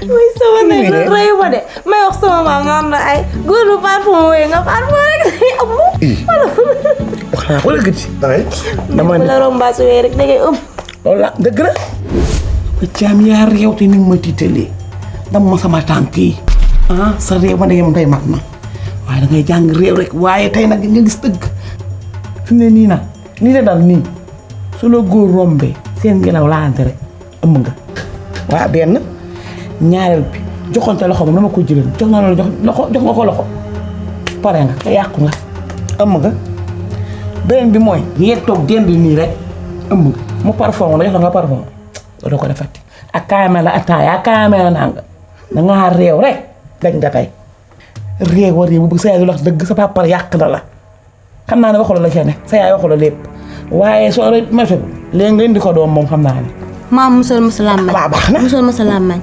muy sama nekk lu rëy ma de may wax sama maam nga am na ay góor bu parfum wee nga parfum rek day am mu xanaa ko dëgg ci dama la rombaas wee rek da ngay ëmb loolu la dëgg la ba caam yaa réew te ni ma tiitalee dama ma sama tànk yi sa réew ma da yem tey mat na waaye da ngay jàng réew rek waaye tey nag nga gis dëgg fi mu ne nii nag nii la dal nii su la góor rombee seen ngelaw laante rek ëmb nga waa benn ñaareel bi joxoon te loxo moom dama ko jëlee jox na la jox nga ko loxo pare nga te yàqu nga ëmb nga beneen bi mooy ngeen toog dend nii rek ëmb nga mu parfum la jox nga parfum doo ko defati ak kaame la ataaya ak kaame la nanga dangaa réew rek dañ nga tey réew war réew bu sa yaay du wax dëgg sa papa yàq na la xam naa ne waxu la ca ne sa yaay waxu la lépp waaye soo météo léegi nga indi ko doom moom xam naa ne maam musal ma sa làmmañ waaw baax na musal ma sa làmmañ